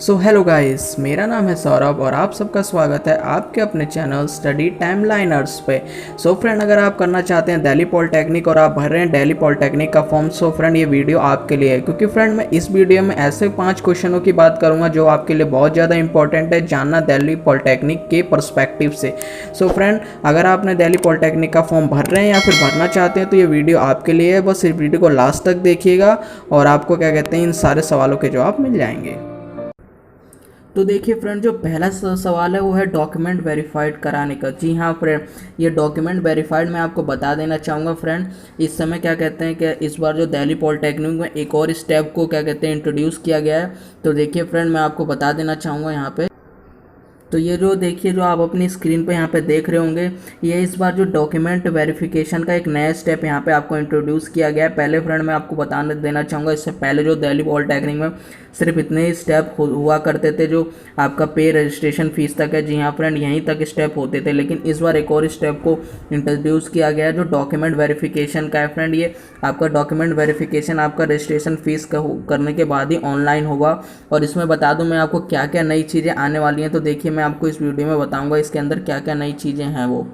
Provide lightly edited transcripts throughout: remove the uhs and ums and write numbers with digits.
So hello guys, मेरा नाम है सौरभ और आप सबका स्वागत है आपके अपने चैनल स्टडी टाइमलाइनर्स पे। सो फ्रेंड, अगर आप करना चाहते हैं दिल्ली पॉलिटेक्निक और आप भर रहे हैं दिल्ली पॉलिटेक्निक का फॉर्म, सो फ्रेंड ये वीडियो आपके लिए है। क्योंकि फ्रेंड मैं इस वीडियो में ऐसे 5 क्वेश्चनों की बात करूंगा जो आपके लिए बहुत ज़्यादा इंपॉर्टेंट है जानना दिल्ली पॉलिटेक्निक के पर्सपेक्टिव से। सो फ्रेंड, अगर आपने दिल्ली पॉलिटेक्निक का फॉर्म भर रहे हैं या फिर भरना चाहते हैं तो ये वीडियो आपके लिए है। बस इस वीडियो को लास्ट तक देखिएगा और आपको क्या कहते हैं इन सारे सवालों के जवाब मिल जाएंगे। तो देखिए फ्रेंड, जो पहला सवाल है वो है डॉक्यूमेंट वेरीफाइड कराने का। जी हाँ फ्रेंड, ये डॉक्यूमेंट वेरीफाइड मैं आपको बता देना चाहूँगा फ्रेंड। इस समय क्या कहते हैं कि इस बार जो दिल्ली पॉलिटेक्निक में एक और स्टेप को क्या कहते हैं इंट्रोड्यूस किया गया है। तो देखिए फ्रेंड, मैं आपको बता देना चाहूँगा यहाँ पे। तो ये जो देखिए, जो आप अपनी स्क्रीन पे यहाँ पे देख रहे होंगे, ये इस बार जो डॉक्यूमेंट वेरिफिकेशन का एक नया स्टेप यहाँ पे आपको इंट्रोड्यूस किया गया है। पहले फ्रेंड मैं आपको बता देना चाहूँगा, इससे पहले जो दिल्ली पॉलिटेक्निक में सिर्फ इतने ही स्टेप हुआ करते थे जो आपका पे रजिस्ट्रेशन फीस तक है। जी हाँ फ्रेंड, यहीं तक स्टेप होते थे, लेकिन इस बार एक और स्टेप को इंट्रोड्यूस किया गया है जो डॉक्यूमेंट वेरिफिकेशन का है फ्रेंड। ये आपका डॉक्यूमेंट वेरिफिकेशन आपका रजिस्ट्रेशन फीस करने के बाद ही ऑनलाइन होगा। और इसमें बता दूं मैं आपको क्या क्या नई चीज़ें आने वाली हैं। तो देखिए, मैं आपको इस वीडियो में बताऊंगा इसके अंदर क्या क्या नई चीज़ें हैं वो।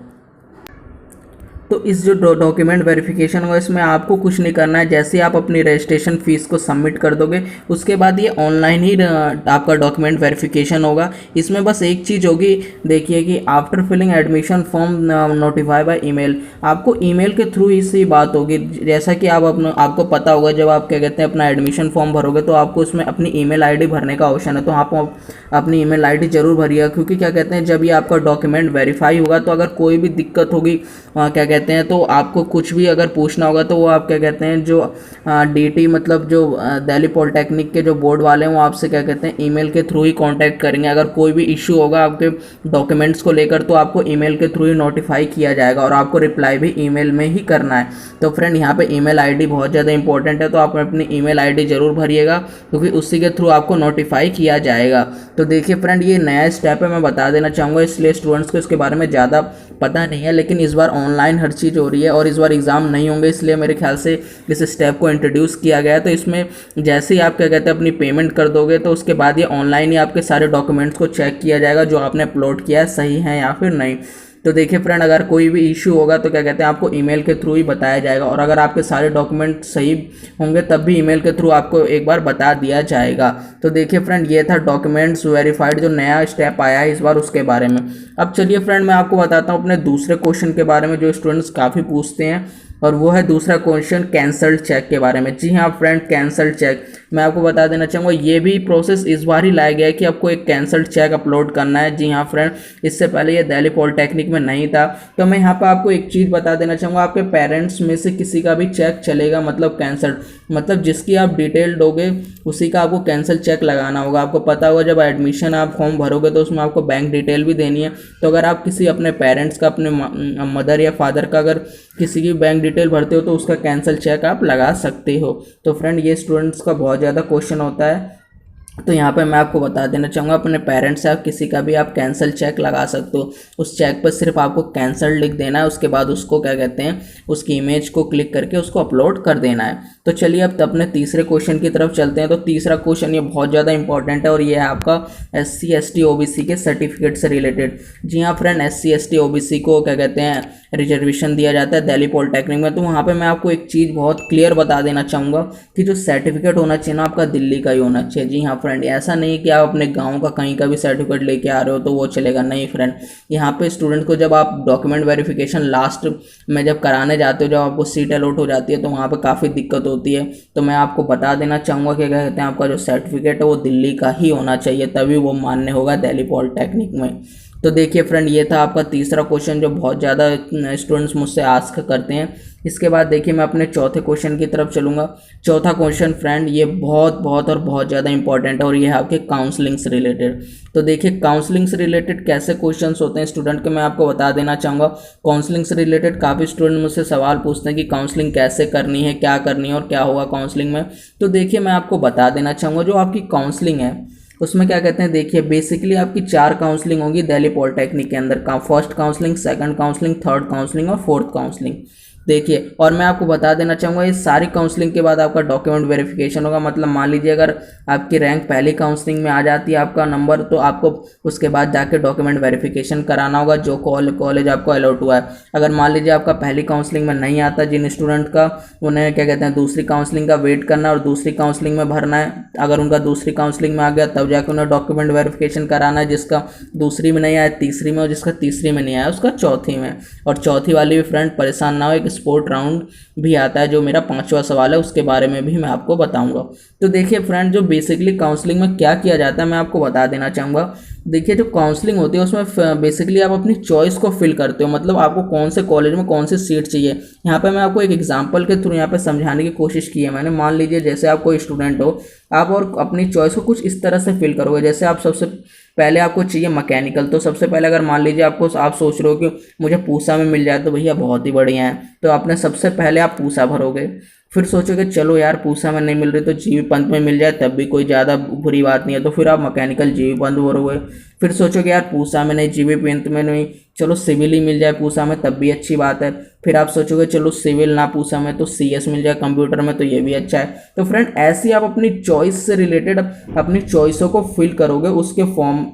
तो इस जो डॉक्यूमेंट वेरिफिकेशन होगा, इसमें आपको कुछ नहीं करना है। जैसे ही आप अपनी रजिस्ट्रेशन फ़ीस को सबमिट कर दोगे, उसके बाद ये ऑनलाइन ही आपका डॉक्यूमेंट वेरिफिकेशन होगा। इसमें बस एक चीज़ होगी, देखिए कि after filling admission form notify by email, आपको ईमेल के थ्रू ही बात होगी। जैसा कि आपको पता होगा, जब आप क्या कहते हैं अपना एडमिशन फॉर्म भरोगे तो आपको उसमें अपनी ईमेल आईडी भरने का ऑप्शन है। तो आप अपनी ईमेल आईडी जरूर भरिएगा, क्योंकि क्या कहते हैं जब ये आपका डॉक्यूमेंट वेरीफाई होगा तो अगर कोई भी दिक्कत होगी क्या कहते हैं, तो आपको कुछ भी अगर पूछना होगा तो वो आप क्या कहते हैं जो डीटी मतलब जो दिल्ली पॉलिटेक्निक के जो बोर्ड वाले हैं वो आपसे क्या कहते हैं ईमेल के थ्रू ही कांटेक्ट करेंगे। अगर कोई भी इशू होगा आपके डॉक्यूमेंट्स को लेकर तो आपको ईमेल के थ्रू ही नोटिफाई किया जाएगा और आपको रिप्लाई भी ईमेल में ही करना है। तो फ्रेंड, यहाँ पे ईमेल आईडी बहुत ज़्यादा इंपॉर्टेंट है, तो आप अपनी ईमेल आईडी जरूर भरिएगा, क्योंकि उसी के थ्रू आपको नोटिफाई किया जाएगा। तो देखिए फ्रेंड, ये नया स्टेप है, मैं बता देना चाहूँगा, इसलिए स्टूडेंट्स को इसके बारे में ज़्यादा पता नहीं है। लेकिन इस बार ऑनलाइन हर चीज़ हो रही है और इस बार एग्ज़ाम नहीं होंगे, इसलिए मेरे ख्याल से इस स्टेप को इंट्रोड्यूस किया गया है। तो इसमें जैसे ही आप क्या कहते हैं अपनी पेमेंट कर दोगे तो उसके बाद ये ऑनलाइन ही आपके सारे डॉक्यूमेंट्स को चेक किया जाएगा जो आपने अपलोड किया है सही है या फिर नहीं। तो देखिए फ्रेंड, अगर कोई भी इशू होगा तो क्या कहते हैं आपको ईमेल के थ्रू ही बताया जाएगा, और अगर आपके सारे डॉक्यूमेंट सही होंगे तब भी ईमेल के थ्रू आपको एक बार बता दिया जाएगा। तो देखिए फ्रेंड, ये था डॉक्यूमेंट्स वेरीफाइड जो नया स्टेप आया है इस बार, उसके बारे में। अब चलिए फ्रेंड, मैं आपको बताता हूँ अपने दूसरे क्वेश्चन के बारे में जो स्टूडेंट्स काफ़ी पूछते हैं, और वो है दूसरा क्वेश्चन कैंसल्ड चेक के बारे में। जी हाँ फ्रेंड, कैंसल्ड चेक मैं आपको बता देना चाहूँगा, ये भी प्रोसेस इस बार ही लाया गया है कि आपको एक कैंसल्ड चेक अपलोड करना है। जी हाँ फ्रेंड, इससे पहले ये दिल्ली पॉलिटेक्निक में नहीं था। तो मैं यहाँ पर आपको एक चीज़ बता देना चाहूँगा, आपके पेरेंट्स में से किसी का भी चेक चलेगा, मतलब कैंसल्ड, मतलब जिसकी आप डिटेल दोगे उसी का आपको कैंसल चेक लगाना होगा। आपको पता होगा जब एडमिशन आप फॉर्म भरोगे तो उसमें आपको बैंक डिटेल भी देनी है। तो अगर आप किसी अपने पेरेंट्स का, अपने मदर या फादर का अगर किसी की बैंक डिटेल भरते हो तो उसका कैंसल चेक आप लगा सकते हो। तो फ्रेंड, ये स्टूडेंट्स का बहुत ज़्यादा क्वेश्चन होता है, तो यहाँ पे मैं आपको बता देना चाहूँगा, अपने पेरेंट्स से आप किसी का भी आप कैंसिल चेक लगा सकते हो। उस चेक पर सिर्फ आपको कैंसिल लिख देना है, उसके बाद उसको क्या कहते हैं उसकी इमेज को क्लिक करके उसको अपलोड कर देना है। तो चलिए अब अपने तीसरे क्वेश्चन की तरफ चलते हैं। तो तीसरा क्वेश्चन ये बहुत ज़्यादा इंपॉर्टेंट है और ये है आपका SC ST OBC के सर्टिफिकेट से रिलेटेड। जी हाँ फ्रेंड, SC ST OBC को क्या कहते हैं रिजर्वेशन दिया जाता है दिल्ली पॉलिटेक्निक में। तो वहाँ पे मैं आपको एक चीज़ बहुत क्लियर बता देना चाहूँगा कि जो सर्टिफिकेट होना चाहिए ना आपका दिल्ली का ही होना चाहिए। जी हाँ फ्रेंड, ऐसा नहीं कि आप अपने गांव का कहीं का भी सर्टिफिकेट लेके आ रहे हो तो वो चलेगा, नहीं फ्रेंड। यहाँ पे स्टूडेंट को जब आप डॉक्यूमेंट वेरिफिकेशन लास्ट में जब कराने जाते हो, जब आपको सीट अलॉट हो जाती है तो वहाँ पे काफ़ी दिक्कत होती है। तो मैं आपको बता देना चाहूँगा कि क्या कहते हैं आपका जो सर्टिफिकेट है वो दिल्ली का ही होना चाहिए, तभी वो मान्य होगा दिल्ली पॉलिटेक्निक में। तो देखिए फ्रेंड, ये था आपका तीसरा क्वेश्चन जो बहुत ज़्यादा स्टूडेंट्स मुझसे आस्क करते हैं। इसके बाद देखिए मैं अपने चौथे क्वेश्चन की तरफ चलूँगा। चौथा क्वेश्चन फ्रेंड ये बहुत और बहुत ज़्यादा इंपॉर्टेंट है और ये है आपके काउंसलिंग से रिलेटेड। तो देखिए काउंसलिंग से रिलेटेड कैसे क्वेश्चंस होते हैं स्टूडेंट के, मैं आपको बता देना चाहूँगा। काउंसलिंग से रिलेटेड काफ़ी स्टूडेंट मुझसे सवाल पूछते हैं कि काउंसलिंग कैसे करनी है, क्या करनी है और क्या होगा काउंसलिंग में। तो देखिए मैं आपको बता देना चाहूँगा, जो आपकी काउंसलिंग है उसमें क्या कहते हैं, देखिए बेसिकली आपकी 4 काउंसलिंग होगी दिल्ली पॉलिटेक्निक के अंदर का। First counselling, second counselling, third counselling और फोर्थ काउंसलिंग। देखिए, और मैं आपको बता देना चाहूँगा इस सारी काउंसलिंग के बाद आपका डॉक्यूमेंट वेरिफिकेशन होगा। मतलब मान लीजिए अगर आपकी रैंक पहली काउंसलिंग में आ जाती है आपका नंबर, तो आपको उसके बाद जाके डॉक्यूमेंट वेरिफिकेशन कराना होगा जो कॉलेज आपको अलॉट हुआ है। अगर मान लीजिए आपका पहली काउंसलिंग में नहीं आता, जिन स्टूडेंट का, उन्हें क्या कहते हैं दूसरी काउंसलिंग का वेट करना और दूसरी काउंसलिंग में भरना है। अगर उनका दूसरी काउंसलिंग में आ गया तब जाके उन्हें डॉक्यूमेंट वेरिफिकेशन कराना है, जिसका दूसरी में नहीं आया तीसरी में, और जिसका तीसरी में नहीं आया उसका चौथी में। और चौथी वाली भी फ्रेंड परेशान ना हो, एक स्पोर्ट राउंड भी आता है जो मेरा 5वां सवाल है, उसके बारे में भी मैं आपको बताऊंगा। तो देखिए फ्रेंड, जो बेसिकली काउंसलिंग में क्या किया जाता है मैं आपको बता देना चाहूँगा। देखिए, जो काउंसलिंग होती है उसमें बेसिकली आप अपनी चॉइस को फिल करते हो, मतलब आपको कौन से कॉलेज में कौन सी सीट चाहिए। यहाँ पे मैं आपको एक एग्जांपल के थ्रू यहाँ पे समझाने की कोशिश की है मैंने। मान लीजिए जैसे आप कोई स्टूडेंट हो, आप और अपनी चॉइस को कुछ इस तरह से फिल करोगे। जैसे आप सबसे पहले आपको चाहिए मैकेनिकल, तो सबसे पहले अगर मान लीजिए आप सोच रहे हो कि मुझे पूसा में मिल जाए तो भैया बहुत ही बढ़िया है, तो आपने सबसे पहले आप पूसा भरोगे। फिर सोचोगे चलो यार पूसा में नहीं मिल रही तो जीवी पंत में मिल जाए तब भी कोई ज़्यादा बुरी बात नहीं है, तो फिर आप मैकेनिकल जीवी पंत भरोगे। फिर सोचोगे यार पूसा में नहीं, जीवी पंत में नहीं, चलो सिविल ही मिल जाए पूसा में तब भी अच्छी बात है। फिर आप सोचोगे चलो सिविल ना पूसा में तो सीएस मिल जाए कंप्यूटर में तो ये भी अच्छा है। तो फ्रेंड ऐसे ही आप अपनी चॉइस से रिलेटेड अपनी चॉइसों को फिल करोगे उसके फॉर्म,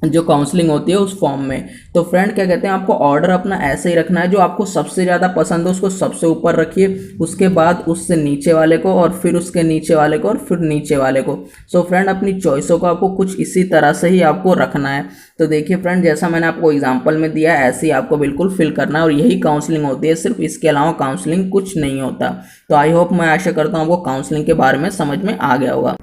जो काउंसलिंग होती है उस फॉर्म में। तो फ्रेंड क्या कहते हैं, आपको ऑर्डर अपना ऐसे ही रखना है, जो आपको सबसे ज़्यादा पसंद है उसको सबसे ऊपर रखिए, उसके बाद उससे नीचे वाले को, और फिर उसके नीचे वाले को, और फिर नीचे वाले को। सो फ्रेंड अपनी चॉइसों को आपको कुछ इसी तरह से ही आपको रखना है। तो देखिए फ्रेंड, जैसा मैंने आपको एग्जाम्पल में दिया है ऐसे ही आपको बिल्कुल फिल करना है, और यही काउंसलिंग होती है, सिर्फ इसके अलावा काउंसलिंग कुछ नहीं होता। तो आई होप, मैं आशा करता हूँ आपको काउंसलिंग के बारे में समझ में आ गया होगा।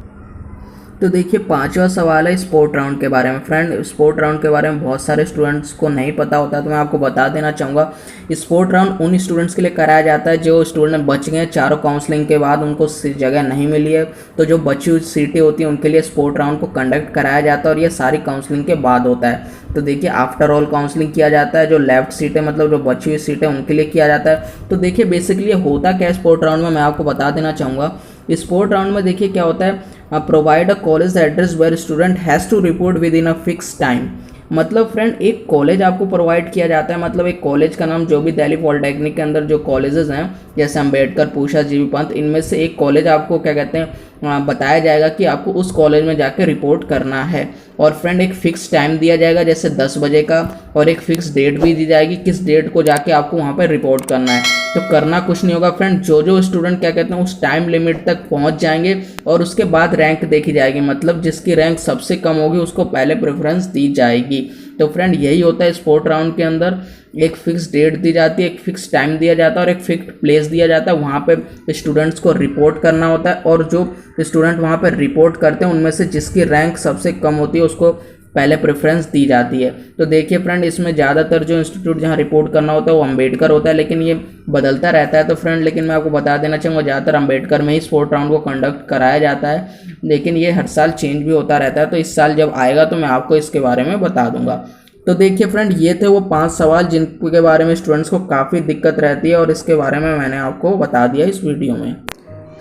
तो देखिए 5वां सवाल है स्पोर्ट राउंड के बारे में। फ्रेंड, स्पोर्ट राउंड के बारे में बहुत सारे स्टूडेंट्स को नहीं पता होता, तो मैं आपको बता देना चाहूँगा। स्पोर्ट राउंड उन स्टूडेंट्स के लिए कराया जाता है जो स्टूडेंट बच गए चारों काउंसलिंग के बाद, उनको जगह नहीं मिली है, तो जो बची हुई सीटें होती हैं उनके लिए स्पोर्ट राउंड को कंडक्ट कराया जाता है, और ये सारी काउंसलिंग के बाद होता है। तो देखिए आफ्टर ऑल काउंसलिंग किया जाता है, जो लेफ्ट सीटें मतलब जो बची हुई सीटें उनके लिए किया जाता है। तो देखिए बेसिकली होता क्या है स्पोर्ट राउंड में, मैं आपको बता देना चाहूँगा। स्पोर्ट राउंड में देखिए क्या होता है, provide a college address where student has to report within a fix time. मतलब फ्रेंड एक कॉलेज आपको प्रोवाइड किया जाता है, मतलब एक कॉलेज का नाम, जो भी दिल्ली पॉलिटेक्निक के अंदर जो कॉलेजेस हैं जैसे अंबेडकर, पूषा, जीवी पंत, इनमें से एक कॉलेज आपको क्या कहते हैं बताया जाएगा कि आपको उस कॉलेज में जाकर रिपोर्ट करना है। और फ्रेंड एक फ़िक्स टाइम दिया जाएगा जैसे 10 बजे का, और एक फ़िक्स डेट भी दी जाएगी किस डेट को जाके आपको वहाँ पर रिपोर्ट करना है। तो करना कुछ नहीं होगा फ्रेंड, जो स्टूडेंट क्या कहते हैं उस टाइम लिमिट तक पहुँच जाएंगे, और उसके बाद रैंक देखी जाएगी, मतलब जिसकी रैंक सबसे कम होगी उसको पहले प्रेफरेंस दी जाएगी। तो फ्रेंड यही होता है स्पोर्ट राउंड के अंदर, एक फिक्स डेट दी जाती है, एक फिक्स टाइम दिया जाता है, और एक फिक्स प्लेस दिया जाता है, वहाँ पे स्टूडेंट्स को रिपोर्ट करना होता है, और जो स्टूडेंट वहाँ पे रिपोर्ट करते हैं उनमें से जिसकी रैंक सबसे कम होती है उसको पहले प्रेफरेंस दी जाती है। तो देखिए फ्रेंड, इसमें ज़्यादातर जो इंस्टीट्यूट जहाँ रिपोर्ट करना होता है वो अंबेडकर होता है, लेकिन ये बदलता रहता है। तो फ्रेंड लेकिन मैं आपको बता देना चाहूँगा ज़्यादातर अंबेडकर में ही स्पोर्ट राउंड को कंडक्ट कराया जाता है, लेकिन ये हर साल चेंज भी होता रहता है। तो इस साल जब आएगा तो मैं आपको इसके बारे में बता दूंगा। तो देखिए फ्रेंड, ये थे वो 5 सवाल जिनके बारे में स्टूडेंट्स को काफ़ी दिक्कत रहती है, और इसके बारे में मैंने आपको बता दिया इस वीडियो में।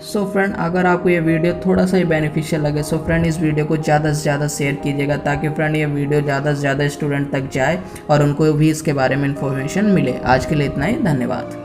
सो फ्रेंड, अगर आपको ये वीडियो थोड़ा सा ही बेनिफिशियल लगे, सो फ्रेंड इस वीडियो को ज़्यादा से ज़्यादा शेयर कीजिएगा, ताकि फ्रेंड ये वीडियो ज़्यादा से ज़्यादा स्टूडेंट तक जाए और उनको भी इसके बारे में इन्फॉर्मेशन मिले। आज के लिए इतना ही, धन्यवाद।